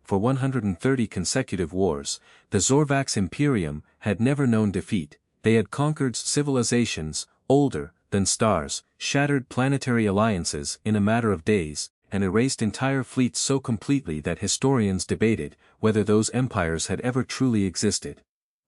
for 130 consecutive wars, the Zorvax Imperium had never known defeat. They had conquered civilizations, older than stars, shattered planetary alliances in a matter of days, and erased entire fleets so completely that historians debated whether those empires had ever truly existed.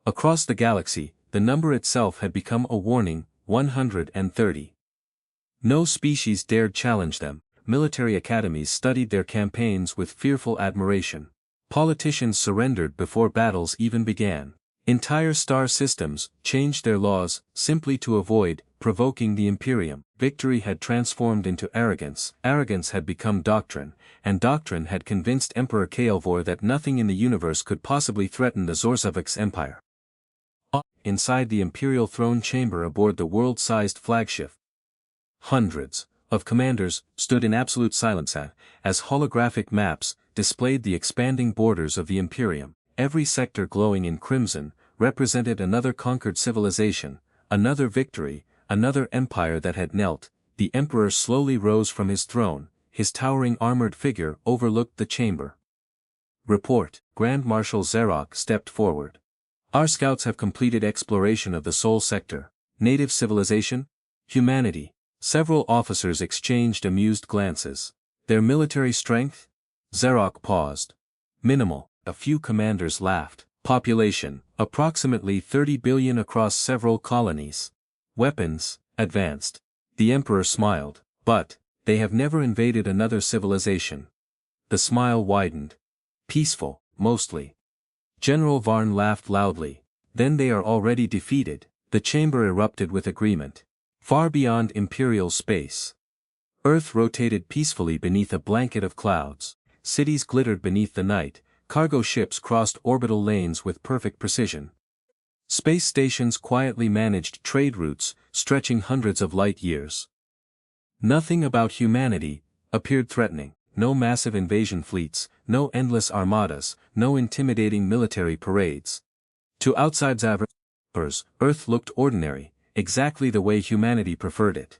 Across the galaxy, the number itself had become a warning: 130. No species dared challenge them. Military academies studied their campaigns with fearful admiration. Politicians surrendered before battles even began. Entire star systems changed their laws simply to avoid provoking the Imperium. Victory had transformed into arrogance, arrogance had become doctrine, and doctrine had convinced Emperor Kael Vor that nothing in the universe could possibly threaten the Zorvax Empire. Inside the Imperial throne chamber aboard the world-sized flagship, hundreds of commanders stood in absolute silence as holographic maps displayed the expanding borders of the Imperium. Every sector glowing in crimson represented another conquered civilization, another victory, another empire that had knelt. The emperor slowly rose from his throne, his towering armored figure overlooked the chamber. Report. Grand Marshal Xerok stepped forward. Our scouts have completed exploration of the Sol sector. Native civilization? Humanity. Several officers exchanged amused glances. Their military strength? Xerok paused. Minimal. A few commanders laughed. Population, approximately 30 billion across several colonies. Weapons, advanced. The emperor smiled. But, they have never invaded another civilization. The smile widened. Peaceful, mostly. General Varn laughed loudly. Then they are already defeated. The chamber erupted with agreement. Far beyond imperial space, Earth rotated peacefully beneath a blanket of clouds. Cities glittered beneath the night. Cargo ships crossed orbital lanes with perfect precision. Space stations quietly managed trade routes, stretching hundreds of light years. Nothing about humanity appeared threatening. No massive invasion fleets, no endless armadas, no intimidating military parades. To outside observers, Earth looked ordinary, exactly the way humanity preferred it.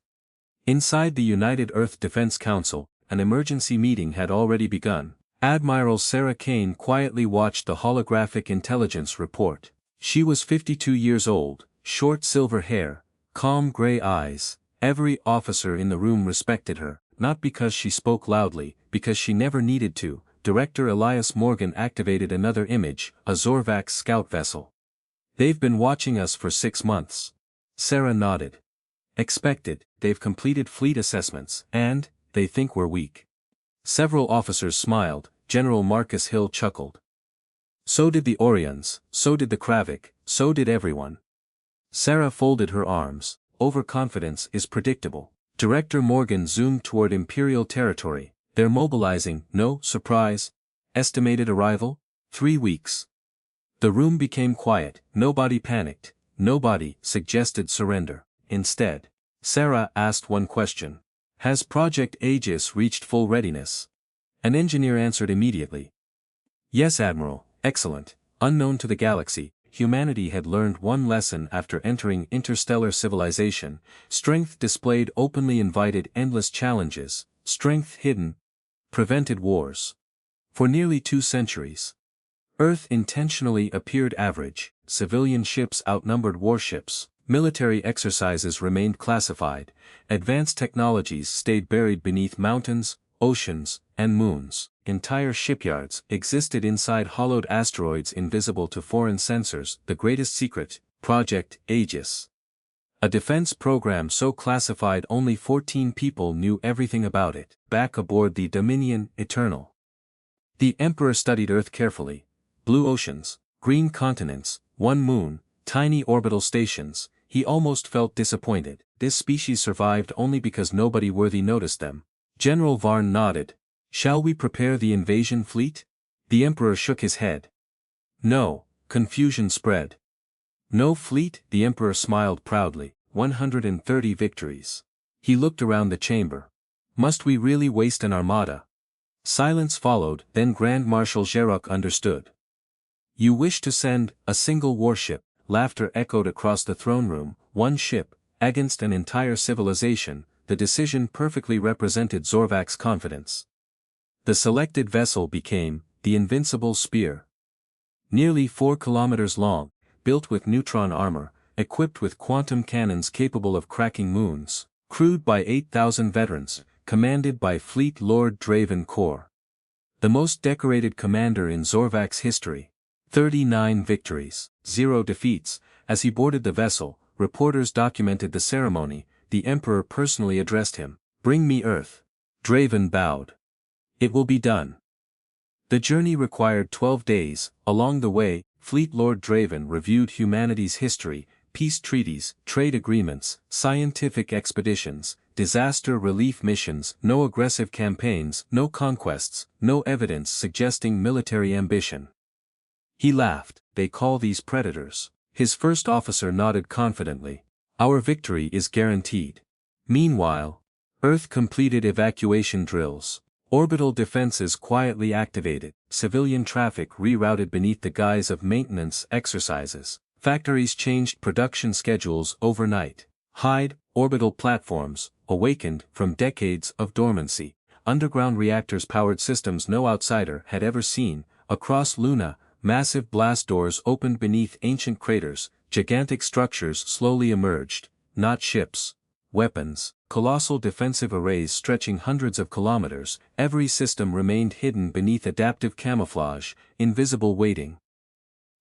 Inside the United Earth Defense Council, an emergency meeting had already begun. Admiral Sarah Kane quietly watched the holographic intelligence report. She was 52 years old, short silver hair, calm gray eyes. Every officer in the room respected her, not because she spoke loudly, because she never needed to. Director Elias Morgan activated another image, a Zorvax scout vessel. They've been watching us for 6 months. Sarah nodded. Expected, they've completed fleet assessments, and they think we're weak. Several officers smiled. General Marcus Hill chuckled. So did the Orions, so did the Kravik, so did everyone. Sarah folded her arms. Overconfidence is predictable. Director Morgan zoomed toward Imperial territory. They're mobilizing, no surprise. Estimated arrival? 3 weeks. The room became quiet. Nobody panicked. Nobody suggested surrender. Instead, Sarah asked one question. Has Project Aegis reached full readiness? An engineer answered immediately. Yes, Admiral, excellent. Unknown to the galaxy, humanity had learned one lesson after entering interstellar civilization. Strength displayed openly invited endless challenges. Strength hidden prevented wars. For nearly 2 centuries, Earth intentionally appeared average. Civilian ships outnumbered warships. Military exercises remained classified. Advanced technologies stayed buried beneath mountains, oceans, and moons. Entire shipyards existed inside hollowed asteroids invisible to foreign sensors. The greatest secret, Project Aegis. A defense program so classified only 14 people knew everything about it. Back aboard the Dominion Eternal, the Emperor studied Earth carefully. Blue oceans, green continents, one moon, tiny orbital stations. He almost felt disappointed. This species survived only because nobody worthy noticed them. General Varn nodded. Shall we prepare the invasion fleet? The Emperor shook his head. No. Confusion spread. No fleet? The Emperor smiled proudly. 130 victories. He looked around the chamber. Must we really waste an armada? Silence followed. Then Grand Marshal Xerok understood. You wish to send a single warship. Laughter echoed across the throne room. One ship, against an entire civilization. The decision perfectly represented Zorvak's confidence. The selected vessel became the Invincible Spear. Nearly 4 kilometers long, built with neutron armor, equipped with quantum cannons capable of cracking moons, crewed by 8,000 veterans, commanded by Fleet Lord Draven Korr. The most decorated commander in Zorvax history. 39 victories, 0 defeats. As he boarded the vessel, reporters documented the ceremony. The Emperor personally addressed him. "Bring me Earth." Draven bowed. "It will be done." The journey required 12 days. Along the way, Fleet Lord Draven reviewed humanity's history, peace treaties, trade agreements, scientific expeditions, disaster relief missions, no aggressive campaigns, no conquests, no evidence suggesting military ambition. He laughed. "They call these predators." His first officer nodded confidently. "Our victory is guaranteed." Meanwhile, Earth completed evacuation drills. Orbital defenses quietly activated, civilian traffic rerouted beneath the guise of maintenance exercises, factories changed production schedules overnight. Orbital platforms, awakened from decades of dormancy, underground reactors powered systems no outsider had ever seen. Across Luna, massive blast doors opened beneath ancient craters, gigantic structures slowly emerged, not ships, weapons, colossal defensive arrays stretching hundreds of kilometers. Every system remained hidden beneath adaptive camouflage, invisible waiting.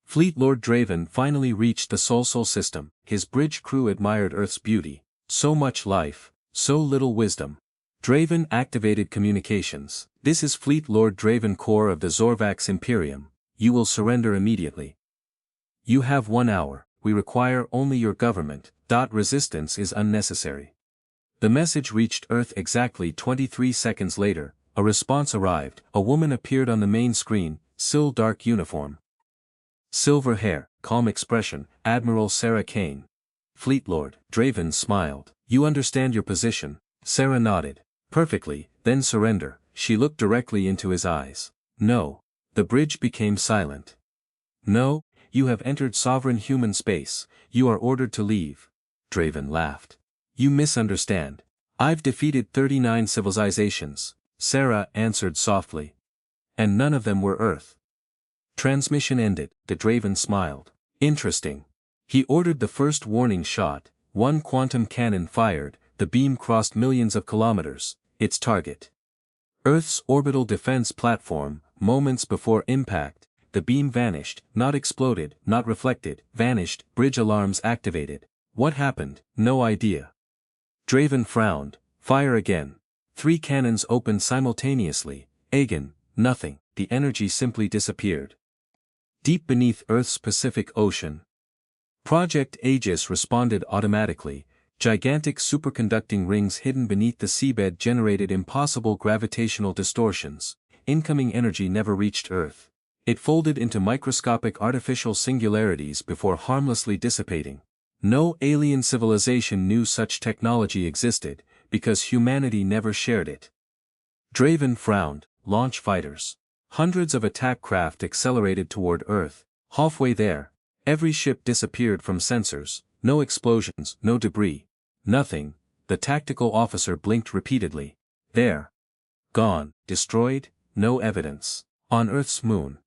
Fleet Lord Draven finally reached the Sol system. His bridge crew admired Earth's beauty. So much life, so little wisdom. Draven activated communications. "This is Fleet Lord Draven Korr of the Zorvax Imperium. You will surrender immediately. You have 1 hour. We require only your government. Resistance is unnecessary." The message reached Earth exactly 23 seconds later. A response arrived. A woman appeared on the main screen, dark uniform. Silver hair, calm expression, Admiral Sarah Kane. "Fleet Lord." Draven smiled. "You understand your position." Sarah nodded. "Perfectly, then surrender." She looked directly into his eyes. "No." The bridge became silent. "No, you have entered sovereign human space. You are ordered to leave." Draven laughed. "You misunderstand. I've defeated 39 civilizations," Sarah answered softly. "And none of them were Earth." Transmission ended. The Draven smiled. "Interesting." He ordered the first warning shot. 1 quantum cannon fired. The beam crossed millions of kilometers. Its target, Earth's orbital defense platform. Moments before impact, the beam vanished, not exploded, not reflected, vanished. Bridge alarms activated. What happened? No idea. Draven frowned. "Fire again." 3 cannons opened simultaneously. Again, nothing. The energy simply disappeared. Deep beneath Earth's Pacific Ocean, Project Aegis responded automatically. Gigantic superconducting rings hidden beneath the seabed generated impossible gravitational distortions. Incoming energy never reached Earth. It folded into microscopic artificial singularities before harmlessly dissipating. No alien civilization knew such technology existed, because humanity never shared it. Draven frowned. Launch fighters. Hundreds of attack craft accelerated toward Earth. Halfway there, every ship disappeared from sensors. No explosions, no debris. Nothing. The tactical officer blinked repeatedly. There. Gone. Destroyed. No evidence. On Earth's moon.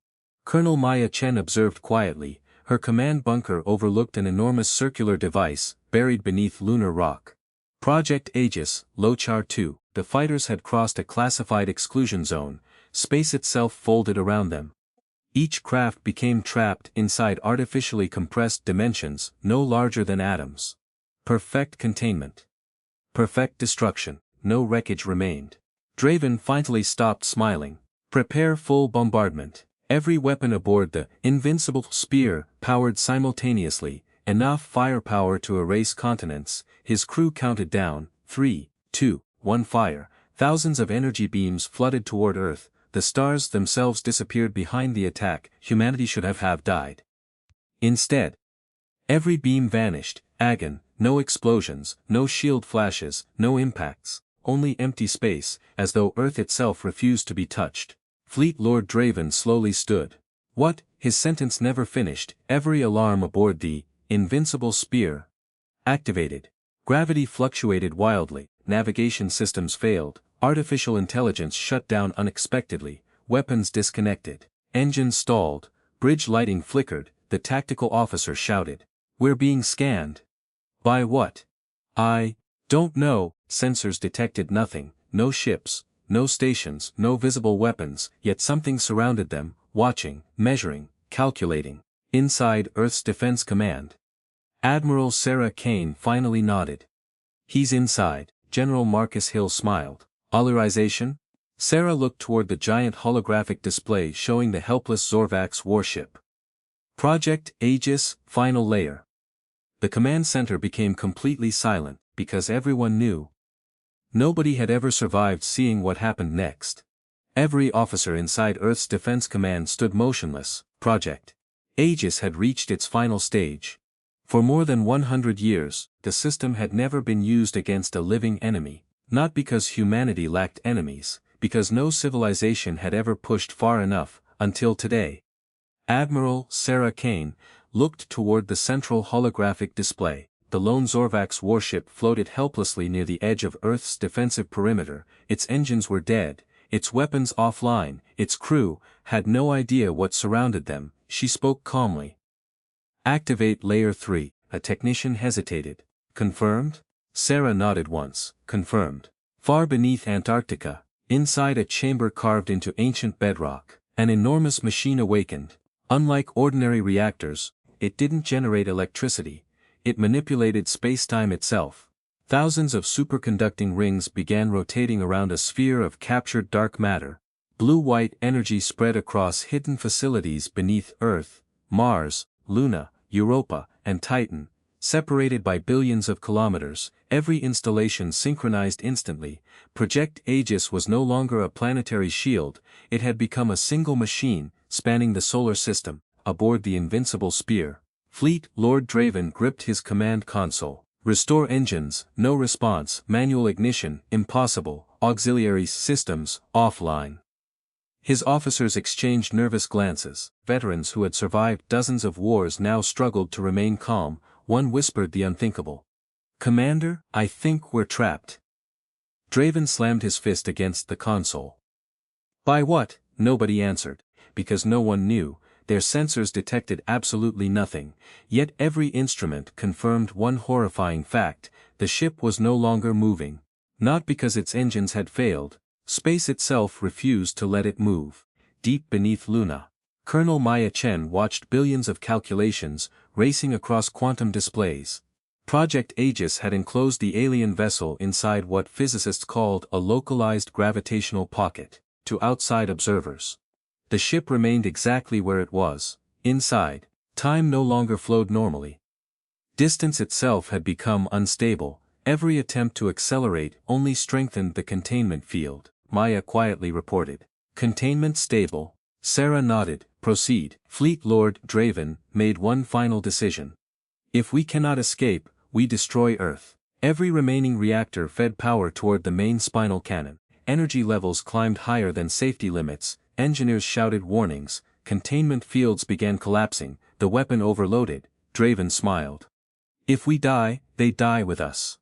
Colonel Maya Chen observed quietly. Her command bunker overlooked an enormous circular device, buried beneath lunar rock. Project Aegis, Lochar 2. The fighters had crossed a classified exclusion zone. Space itself folded around them. Each craft became trapped inside artificially compressed dimensions, no larger than atoms. Perfect containment. Perfect destruction. No wreckage remained. Draven finally stopped smiling. "Prepare full bombardment." Every weapon aboard the Invincible Spear powered simultaneously, enough firepower to erase continents. His crew counted down. 3, 2, 1 fire. Thousands of energy beams flooded toward Earth. The stars themselves disappeared behind the attack. Humanity should have died. Instead, every beam vanished. No explosions, no shield flashes, no impacts, only empty space, as though Earth itself refused to be touched. Fleet Lord Draven slowly stood. What? His sentence never finished. Every alarm aboard the Invincible Spear activated. Gravity fluctuated wildly, navigation systems failed, artificial intelligence shut down unexpectedly. weapons disconnected, engines stalled, bridge lighting flickered, the tactical officer shouted. "We're being scanned." "By what?" "I don't know." Sensors detected nothing, no ships, no stations, no visible weapons, yet something surrounded them, watching, measuring, calculating. Inside Earth's Defense Command. Admiral Sarah Kane finally nodded. "He's inside," General Marcus Hill smiled. "Authorization?" Sarah looked toward the giant holographic display showing the helpless Zorvax warship. Project Aegis, final layer. The command center became completely silent, because everyone knew. Nobody had ever survived seeing what happened next. Every officer inside Earth's Defense Command stood motionless. Project Aegis had reached its final stage. For more than 100 years, the system had never been used against a living enemy, not because humanity lacked enemies, because no civilization had ever pushed far enough, until today. Admiral Sarah Kane looked toward the central holographic display. The lone Zorvax warship floated helplessly near the edge of Earth's defensive perimeter. Its engines were dead, its weapons offline, its crew had no idea what surrounded them. She spoke calmly. "Activate Layer 3, a technician hesitated. "Confirmed?" Sarah nodded once. "Confirmed." Far beneath Antarctica, inside a chamber carved into ancient bedrock, an enormous machine awakened. Unlike ordinary reactors, it didn't generate electricity, it manipulated spacetime itself. Thousands of superconducting rings began rotating around a sphere of captured dark matter. Blue-white energy spread across hidden facilities beneath Earth, Mars, Luna, Europa, and Titan, separated by billions of kilometers. Every installation synchronized instantly. Project Aegis was no longer a planetary shield, it had become a single machine, spanning the solar system. Aboard the Invincible Spear, Fleet Lord Draven gripped his command console. "Restore engines, no response. Manual ignition, impossible. Auxiliary systems, offline." His officers exchanged nervous glances. Veterans who had survived dozens of wars now struggled to remain calm. One whispered the unthinkable. "Commander, I think we're trapped." Draven slammed his fist against the console. "By what?" Nobody answered. Because no one knew. Their sensors detected absolutely nothing, yet every instrument confirmed one horrifying fact: the ship was no longer moving. Not because its engines had failed, space itself refused to let it move. Deep beneath Luna, Colonel Maya Chen watched billions of calculations racing across quantum displays. Project Aegis had enclosed the alien vessel inside what physicists called a localized gravitational pocket. To outside observers, the ship remained exactly where it was. Inside, time no longer flowed normally. Distance itself had become unstable. Every attempt to accelerate only strengthened the containment field. Maya quietly reported. "Containment stable." Sarah nodded. "Proceed." Fleet Lord Draven made one final decision. "If we cannot escape, we destroy Earth." Every remaining reactor fed power toward the main spinal cannon. Energy levels climbed higher than safety limits. Engineers shouted warnings. Containment fields began collapsing. The weapon overloaded. Draven smiled. "If we die, they die with us."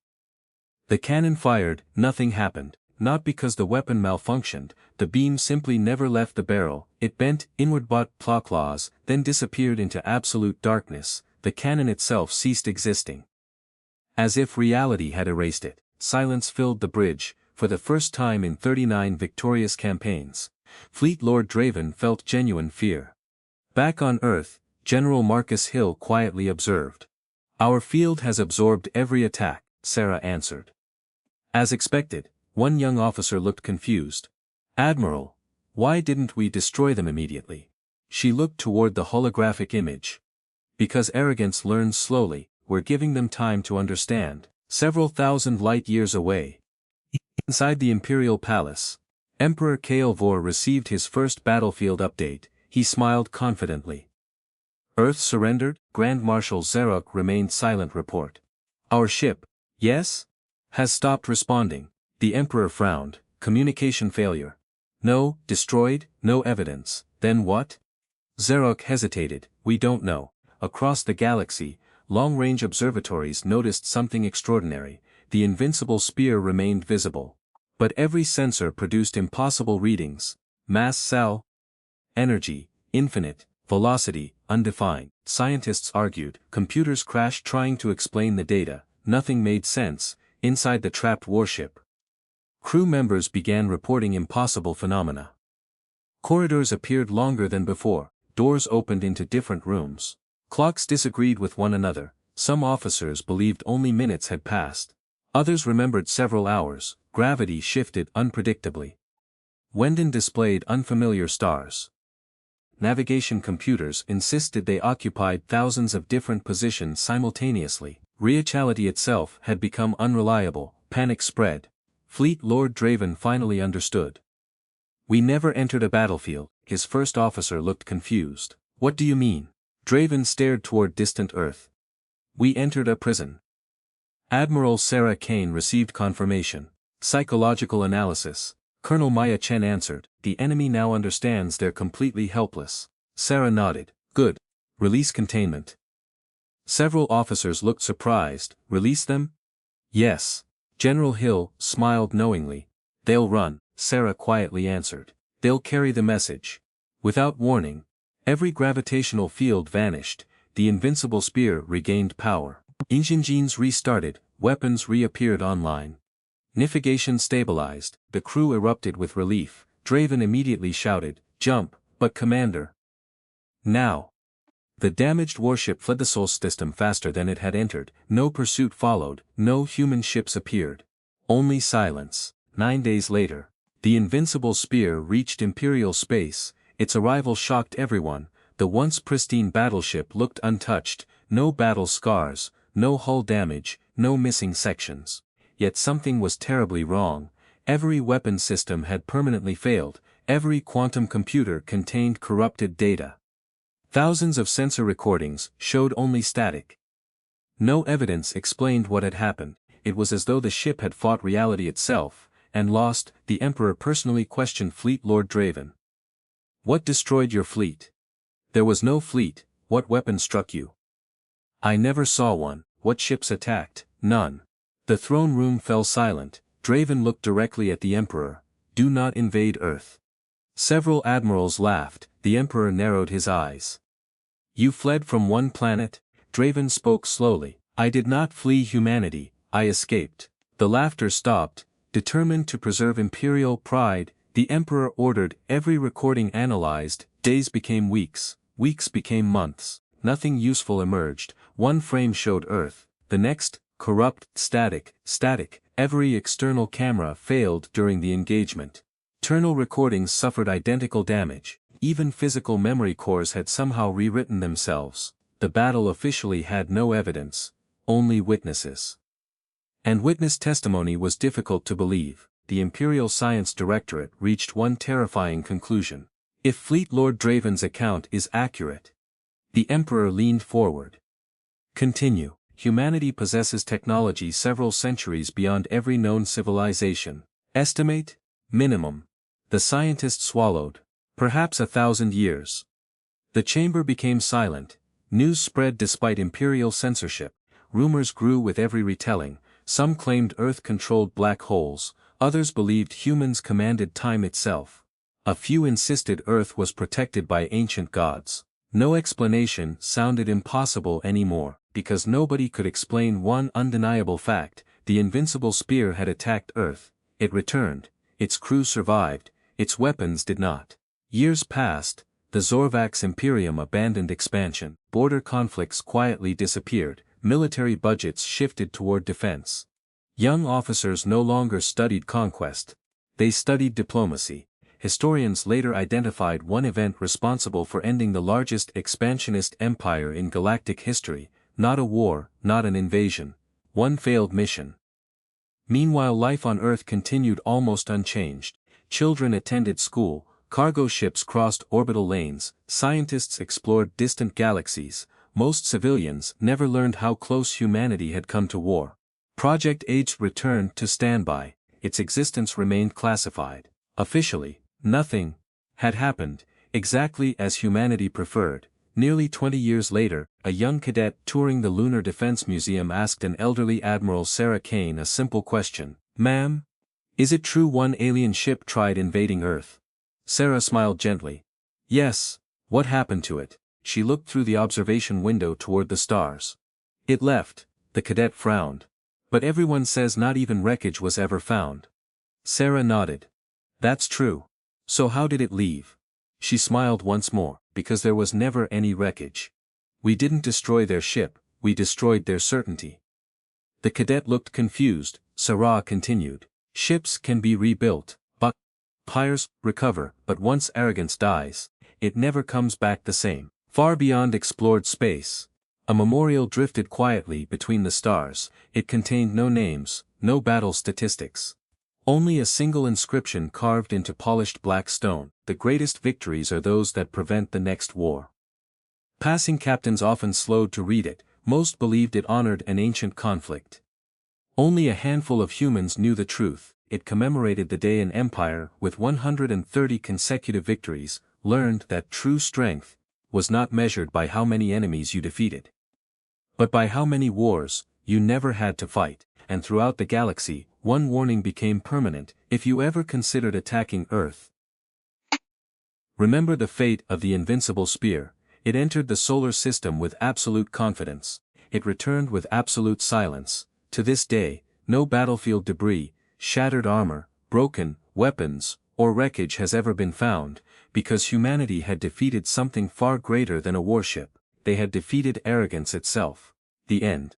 The cannon fired. Nothing happened. Not because the weapon malfunctioned, the beam simply never left the barrel. It bent inward but claws, then disappeared into absolute darkness. The cannon itself ceased existing. As if reality had erased it, silence filled the bridge. For the first time in 39 victorious campaigns, Fleet Lord Draven felt genuine fear. Back on Earth, General Marcus Hill quietly observed. "Our field has absorbed every attack," Sarah answered. As expected, one young officer looked confused. "Admiral, why didn't we destroy them immediately?" She looked toward the holographic image. "Because arrogance learns slowly, we're giving them time to understand." Several thousand light years away, inside the Imperial Palace, Emperor Kael Vor received his first battlefield update. He smiled confidently. "Earth surrendered?" Grand Marshal Zarok remained silent. Report. "Our ship, yes? Has stopped responding." The Emperor frowned. "Communication failure." "No, destroyed, no evidence." "Then what?" Zarok hesitated. "We don't know." Across the galaxy, long-range observatories noticed something extraordinary. The Invincible Spear remained visible. But every sensor produced impossible readings. Mass cell? Energy, infinite, velocity, undefined. Scientists argued, computers crashed trying to explain the data, nothing made sense, inside the trapped warship. Crew members began reporting impossible phenomena. Corridors appeared longer than before, doors opened into different rooms. Clocks disagreed with one another, some officers believed only minutes had passed. Others remembered several hours, gravity shifted unpredictably. Wendon displayed unfamiliar stars. Navigation computers insisted they occupied thousands of different positions simultaneously. Reality itself had become unreliable, panic spread. Fleet Lord Draven finally understood. "We never entered a battlefield." His first officer looked confused. "What do you mean?" Draven stared toward distant Earth. "We entered a prison." Admiral Sarah Kane received confirmation. Psychological analysis. Colonel Maya Chen answered, "The enemy now understands they're completely helpless." Sarah nodded. "Good. Release containment." Several officers looked surprised. "Release them?" "Yes." General Hill smiled knowingly. "They'll run," Sarah quietly answered. "They'll carry the message." Without warning, every gravitational field vanished, the Invincible Spear regained power. Engines restarted, weapons reappeared online. Navigation stabilized, the crew erupted with relief. Draven immediately shouted, "Jump, but Commander." Now. The damaged warship fled the Sol system faster than it had entered, no pursuit followed, no human ships appeared. Only silence. 9 days later, the Invincible Spear reached Imperial space. Its arrival shocked everyone. The once pristine battleship looked untouched, no battle scars, no hull damage, no missing sections. Yet something was terribly wrong. Every weapon system had permanently failed, every quantum computer contained corrupted data. Thousands of sensor recordings showed only static. No evidence explained what had happened. It was as though the ship had fought reality itself, and lost. The Emperor personally questioned Fleet Lord Draven. "What destroyed your fleet?" "There was no fleet. What weapon struck you?" "I never saw one." "What ships attacked?" "None." The throne room fell silent. Draven looked directly at the Emperor. "Do not invade Earth." Several admirals laughed. The Emperor narrowed his eyes. "You fled from one planet?" Draven spoke slowly. "I did not flee humanity, I escaped." The laughter stopped. Determined to preserve imperial pride, the Emperor ordered every recording analyzed. Days became weeks, weeks became months. Nothing useful emerged. One frame showed Earth, the next, corrupt, static. Every external camera failed during the engagement. Internal recordings suffered identical damage. Even physical memory cores had somehow rewritten themselves. The battle officially had no evidence, only witnesses. And witness testimony was difficult to believe. The Imperial Science Directorate reached one terrifying conclusion. If Fleet Lord Draven's account is accurate. The Emperor leaned forward. "Continue. Humanity possesses technology several centuries beyond every known civilization. Estimate? Minimum." The scientist swallowed. "Perhaps 1,000 years." The chamber became silent. News spread despite imperial censorship. Rumors grew with every retelling. Some claimed Earth controlled black holes, others believed humans commanded time itself. A few insisted Earth was protected by ancient gods. No explanation sounded impossible anymore, because nobody could explain one undeniable fact: the Invincible Spear had attacked Earth, it returned, its crew survived, its weapons did not. Years passed, the Zorvax Imperium abandoned expansion, border conflicts quietly disappeared, military budgets shifted toward defense. Young officers no longer studied conquest. They studied diplomacy. Historians later identified one event responsible for ending the largest expansionist empire in galactic history: not a war, not an invasion. One failed mission. Meanwhile, life on Earth continued almost unchanged. Children attended school, cargo ships crossed orbital lanes, scientists explored distant galaxies. Most civilians never learned how close humanity had come to war. Project Aegis returned to standby. Its existence remained classified. Officially, nothing had happened, exactly as humanity preferred. Nearly 20 years later, a young cadet touring the Lunar Defense Museum asked an elderly Admiral Sarah Kane a simple question. "Ma'am, is it true one alien ship tried invading Earth?" Sarah smiled gently. Yes, what happened to it? She looked through the observation window toward the stars. It left, the cadet frowned. But everyone says not even wreckage was ever found. Sarah nodded. That's true. So how did it leave? She smiled once more, because there was never any wreckage. We didn't destroy their ship, we destroyed their certainty. The cadet looked confused. Sarah continued. Ships can be rebuilt, but empires recover, but once arrogance dies, it never comes back the same. Far beyond explored space, a memorial drifted quietly between the stars. It contained no names, no battle statistics. Only a single inscription carved into polished black stone. The greatest victories are those that prevent the next war. Passing captains often slowed to read it. Most believed it honored an ancient conflict. Only a handful of humans knew the truth. It commemorated the day an empire, with 130 consecutive victories, learned that true strength was not measured by how many enemies you defeated, but by how many wars you never had to fight. And throughout the galaxy, one warning became permanent: if you ever considered attacking Earth, remember the fate of the Invincible Spear. It entered the solar system with absolute confidence. It returned with absolute silence. To this day, no battlefield debris, shattered armor, broken weapons, or wreckage has ever been found, because humanity had defeated something far greater than a warship. They had defeated arrogance itself. The end.